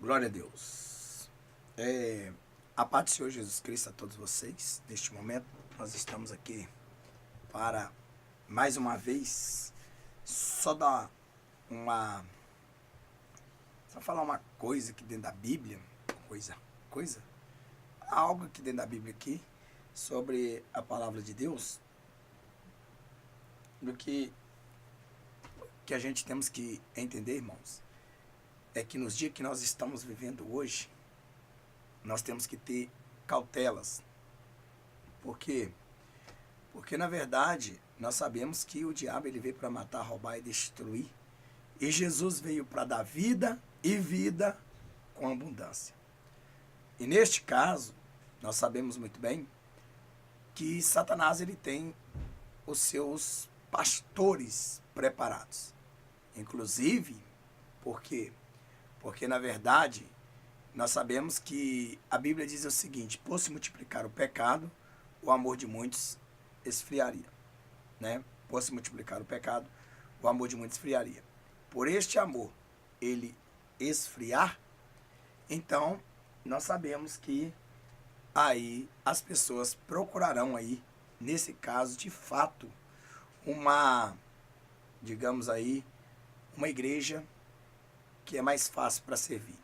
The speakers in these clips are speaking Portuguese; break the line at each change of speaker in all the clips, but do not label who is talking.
Glória a Deus. A paz do Senhor Jesus Cristo a todos vocês. Neste momento, nós estamos aqui para, mais uma vez, só falar uma coisa aqui dentro da Bíblia, algo aqui dentro da Bíblia aqui, sobre a palavra de Deus, do que a gente temos que entender, irmãos, é que nos dias que nós estamos vivendo hoje, nós temos que ter cautelas. Por quê? Porque, na verdade, nós sabemos que o diabo ele veio para matar, roubar e destruir. E Jesus veio para dar vida e vida com abundância. E neste caso, nós sabemos muito bem que Satanás ele tem os seus pastores preparados. Inclusive, por quê? Porque, na verdade, nós sabemos que a Bíblia diz o seguinte: por se multiplicar o pecado, o amor de muitos esfriaria. Né? Por se multiplicar o pecado, o amor de muitos esfriaria. Por este amor, ele esfriar, então, nós sabemos que aí as pessoas procurarão aí, nesse caso, de fato, digamos aí, uma igreja que é mais fácil para servir.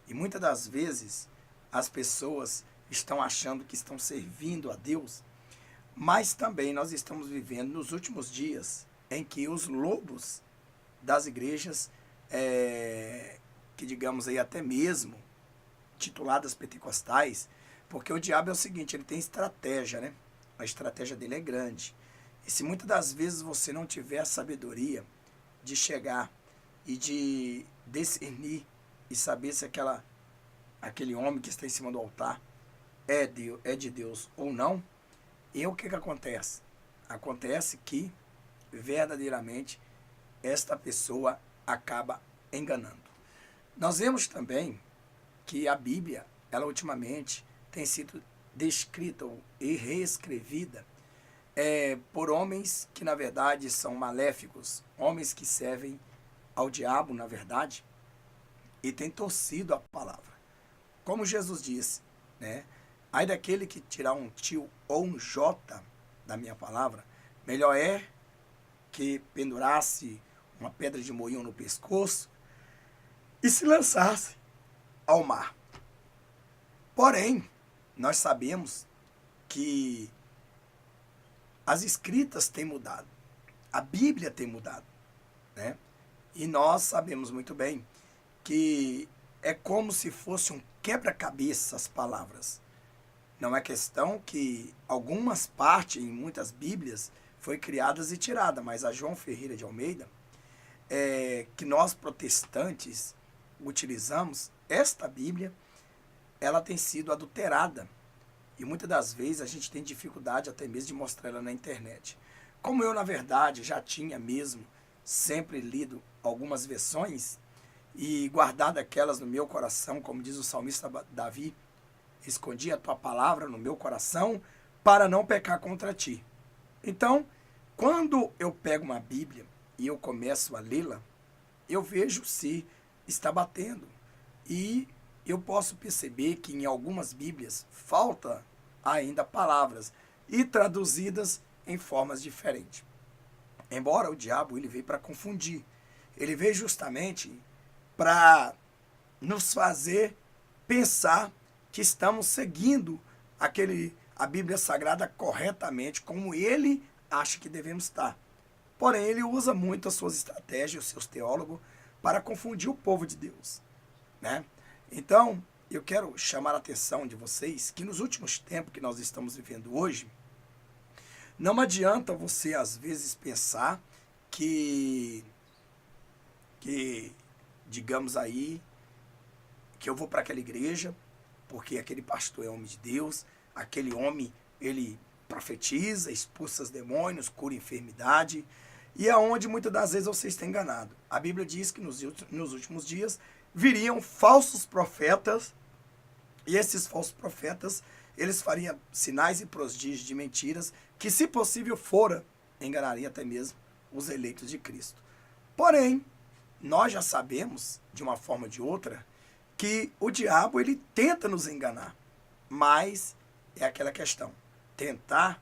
E muitas das vezes as pessoas estão achando que estão servindo a Deus, mas também nós estamos vivendo nos últimos dias em que os lobos das igrejas, que digamos aí até mesmo tituladas pentecostais, porque o diabo é o seguinte, ele tem estratégia, né? A estratégia dele é grande. E se muitas das vezes você não tiver a sabedoria de chegar e de discernir e saber se aquele homem que está em cima do altar é de Deus ou não, e o que acontece? Acontece que, verdadeiramente, esta pessoa acaba enganando. Nós vemos também que a Bíblia, ela ultimamente tem sido descrita e reescrevida por homens que, na verdade, são maléficos, homens que servem ao diabo, na verdade, e têm torcido a palavra. Como Jesus disse, né? Ai daquele que tirar um tio ou um jota da minha palavra, melhor é que pendurasse uma pedra de moinho no pescoço e se lançasse ao mar. Porém, nós sabemos que as escritas têm mudado, a Bíblia tem mudado, né? E nós sabemos muito bem que é como se fosse um quebra-cabeça as palavras. Não é questão que algumas partes, em muitas Bíblias, foi criadas e tiradas, mas a João Ferreira de Almeida, que nós protestantes utilizamos, esta Bíblia, ela tem sido adulterada. E muitas das vezes a gente tem dificuldade até mesmo de mostrar ela na internet. Como eu, na verdade, já tinha mesmo sempre lido algumas versões e guardado aquelas no meu coração, como diz o salmista Davi, escondi a tua palavra no meu coração para não pecar contra ti. Então, quando eu pego uma Bíblia e eu começo a lê-la, eu vejo se está batendo. E eu posso perceber que em algumas Bíblias falta ainda palavras e traduzidas em formas diferentes. Embora o diabo ele veio para confundir, ele veio justamente para nos fazer pensar que estamos seguindo a Bíblia Sagrada corretamente, como ele acha que devemos estar. Porém, ele usa muito as suas estratégias, os seus teólogos, para confundir o povo de Deus, né? Então, eu quero chamar a atenção de vocês que nos últimos tempos que nós estamos vivendo hoje, não adianta você, às vezes, pensar que digamos aí, que eu vou para aquela igreja, porque aquele pastor é homem de Deus, aquele homem, ele profetiza, expulsa os demônios, cura enfermidade, e é onde muitas das vezes você está enganado. A Bíblia diz que nos últimos dias viriam falsos profetas, e esses falsos profetas, eles fariam sinais e prodígios de mentiras, que se possível fora, enganaria até mesmo os eleitos de Cristo. Porém, nós já sabemos, de uma forma ou de outra, que o diabo ele tenta nos enganar, mas é aquela questão, tentar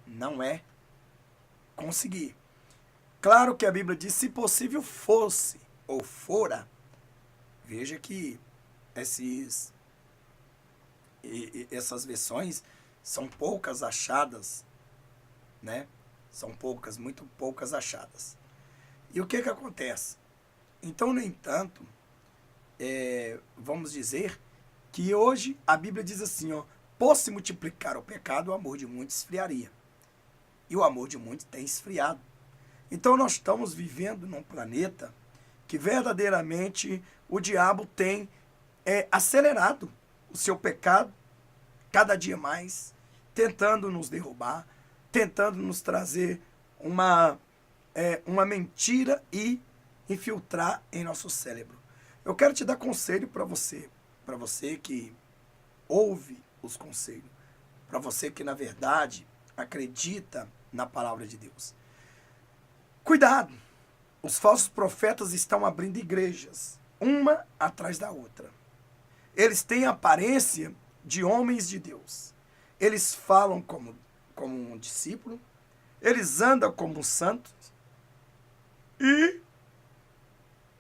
não é conseguir. Claro que a Bíblia diz, se possível fosse ou fora, veja que essas versões são poucas achadas, né? São poucas, muito poucas achadas. E o que acontece? Então, no entanto, vamos dizer que hoje a Bíblia diz assim, ó, por se multiplicar o pecado, o amor de muitos esfriaria. E o amor de muitos tem esfriado. Então nós estamos vivendo num planeta que verdadeiramente o diabo tem acelerado o seu pecado cada dia mais, tentando nos derrubar, tentando nos trazer uma mentira e infiltrar em nosso cérebro. Eu quero te dar conselho para você que ouve os conselhos, para você que na verdade acredita na palavra de Deus. Cuidado! Os falsos profetas estão abrindo igrejas, uma atrás da outra. Eles têm a aparência de homens de Deus. Eles falam como um discípulo, eles andam como santos e,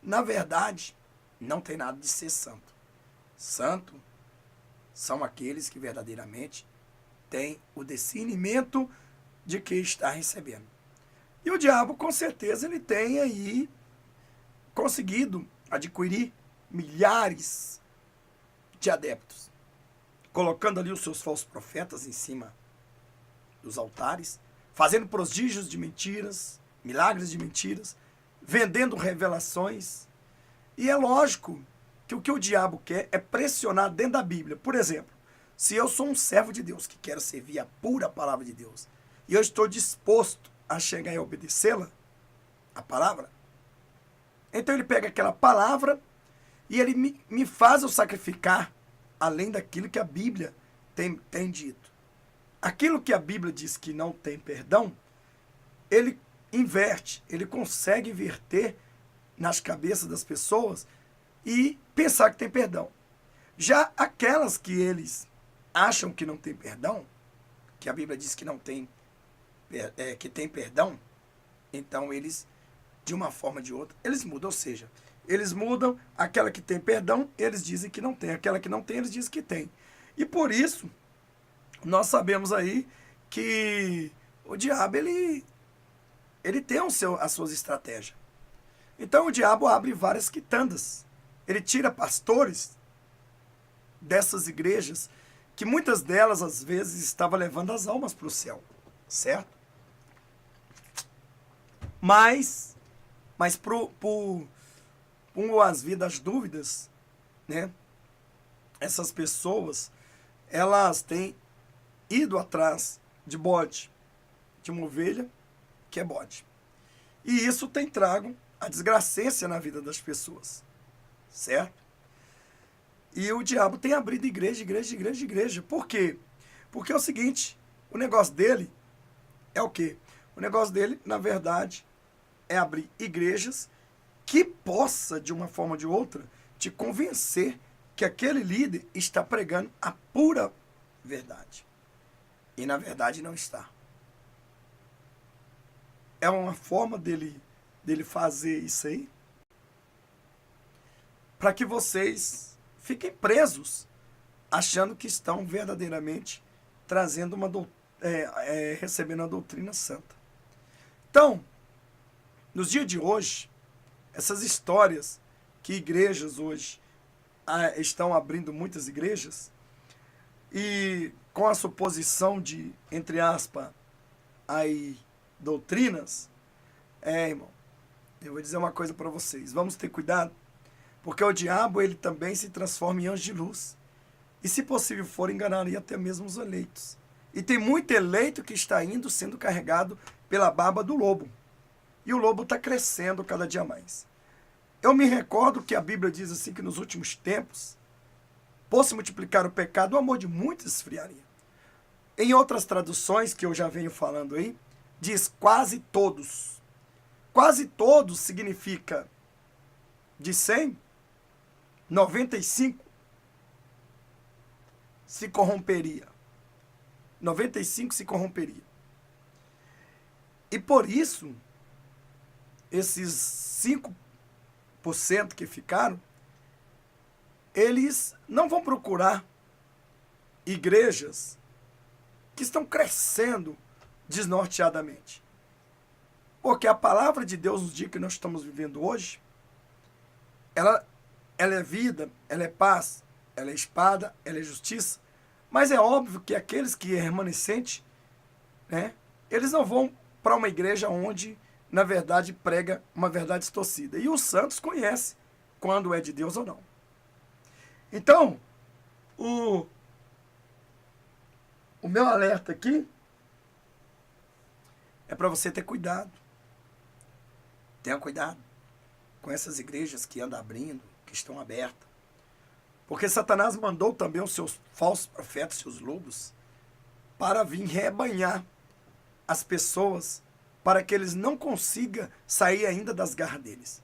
na verdade, não tem nada de ser santo. Santo são aqueles que verdadeiramente têm o discernimento de que está recebendo. E o diabo, com certeza, ele tem aí conseguido adquirir milhares de adeptos, colocando ali os seus falsos profetas em cima dos altares, fazendo prodígios de mentiras, milagres de mentiras, vendendo revelações. E é lógico que o diabo quer é pressionar dentro da Bíblia. Por exemplo, se eu sou um servo de Deus que quero servir a pura palavra de Deus, e eu estou disposto a chegar e obedecê-la, a palavra, então ele pega aquela palavra e ele me faz eu sacrificar além daquilo que a Bíblia tem dito. Aquilo que a Bíblia diz que não tem perdão, ele inverte, ele consegue inverter nas cabeças das pessoas e pensar que tem perdão. Já aquelas que eles acham que não tem perdão, que a Bíblia diz que não tem que tem perdão, então eles, de uma forma ou de outra, eles mudam, ou seja, eles mudam aquela que tem perdão, eles dizem que não tem, aquela que não tem, eles dizem que tem. E por isso, nós sabemos aí que o diabo, ele tem as suas estratégias. Então o diabo abre várias quitandas, ele tira pastores dessas igrejas, que muitas delas, às vezes, estavam levando as almas para o céu, certo? Mas por as vidas dúvidas, né? Essas pessoas, elas têm ido atrás de bode, de uma ovelha que é bode. E isso tem trago a desgracência na vida das pessoas, certo? E o diabo tem abrido igreja. Por quê? Porque é o seguinte, o negócio dele é o quê? O negócio dele, na verdade, é abrir igrejas que possa, de uma forma ou de outra, te convencer que aquele líder está pregando a pura verdade. E, na verdade, não está. É uma forma dele fazer isso aí para que vocês fiquem presos, achando que estão verdadeiramente trazendo recebendo a doutrina santa. Então, nos dias de hoje, essas histórias que igrejas hoje estão abrindo muitas igrejas, e com a suposição de, entre aspas, aí, doutrinas, irmão, eu vou dizer uma coisa para vocês, vamos ter cuidado, porque o diabo, ele também se transforma em anjo de luz, e se possível for, enganaria até mesmo os eleitos. E tem muito eleito que está sendo carregado pela barba do lobo. E o lobo está crescendo cada dia mais. Eu me recordo que a Bíblia diz assim que nos últimos tempos, por se multiplicar o pecado, o amor de muitos esfriaria. Em outras traduções que eu já venho falando aí, diz quase todos. Quase todos significa de 100, 95 se corromperia. 95 se corromperia. E por isso, esses 5% que ficaram, eles não vão procurar igrejas que estão crescendo desnorteadamente. Porque a palavra de Deus nos diz que nós estamos vivendo hoje, ela é vida, ela é paz, ela é espada, ela é justiça. Mas é óbvio que aqueles que é remanescente, né, eles não vão para uma igreja onde, na verdade, prega uma verdade distorcida. E os santos conhecem quando é de Deus ou não. Então, o meu alerta aqui é para você ter cuidado. Tenha cuidado com essas igrejas que andam abrindo, que estão abertas. Porque Satanás mandou também os seus falsos profetas, seus lobos, para vir rebanhar as pessoas, para que eles não consigam sair ainda das garras deles.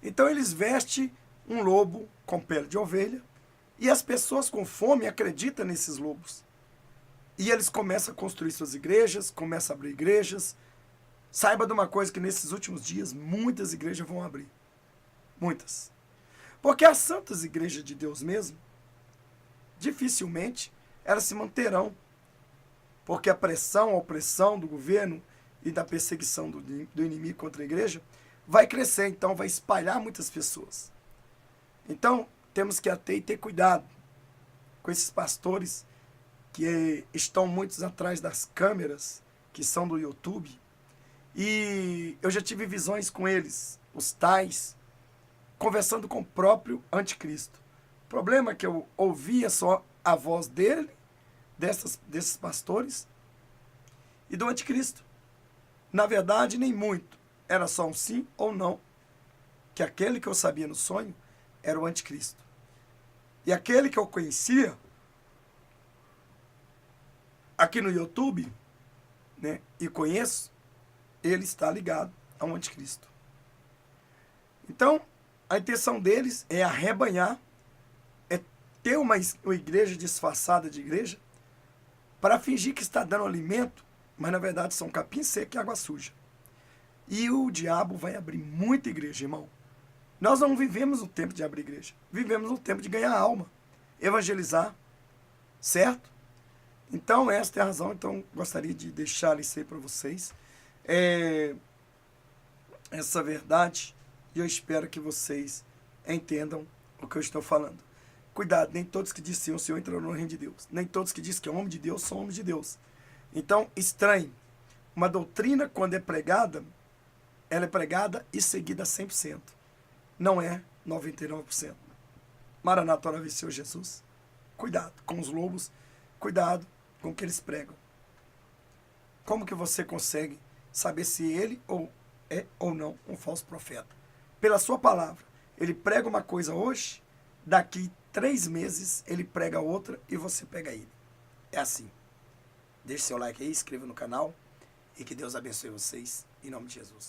Então eles vestem um lobo com pele de ovelha, e as pessoas com fome acreditam nesses lobos. E eles começam a construir suas igrejas, começam a abrir igrejas. Saiba de uma coisa, que nesses últimos dias muitas igrejas vão abrir. Muitas. Porque as santas igrejas de Deus mesmo, dificilmente elas se manterão. Porque a pressão, a opressão do governo e da perseguição do inimigo contra a igreja vai crescer, então vai espalhar muitas pessoas. Então, temos que ter cuidado com esses pastores que estão muitos atrás das câmeras, que são do YouTube. E eu já tive visões com eles, os tais, conversando com o próprio anticristo. O problema é que eu ouvia só a voz dele, desses pastores, e do anticristo. Na verdade, nem muito. Era só um sim ou não. Que aquele que eu sabia no sonho era o anticristo. E aquele que eu conhecia aqui no YouTube, né, e conheço, ele está ligado ao anticristo. Então, a intenção deles é arrebanhar, é ter uma igreja disfarçada de igreja, para fingir que está dando alimento, mas na verdade são capim seco e água suja. E o diabo vai abrir muita igreja, irmão. Nós não vivemos no tempo de abrir igreja, vivemos no tempo de ganhar alma, evangelizar, certo? Então, esta é a razão. Então, gostaria de deixar isso aí para vocês. Essa verdade, e eu espero que vocês entendam o que eu estou falando. Cuidado, nem todos que dizem o Senhor entrarão no reino de Deus. Nem todos que dizem que é homem de Deus são homens de Deus. Então, estranhe. Uma doutrina, quando é pregada, ela é pregada e seguida 100%. Não é 99%. Maranata, ora vem Senhor Jesus. Cuidado com os lobos. Cuidado com o que eles pregam. Como que você consegue saber se ele é ou não um falso profeta? Pela sua palavra. Ele prega uma coisa hoje, daqui 3 meses ele prega outra e você pega ele. É assim. Deixe seu like aí, inscreva no canal e que Deus abençoe vocês, em nome de Jesus.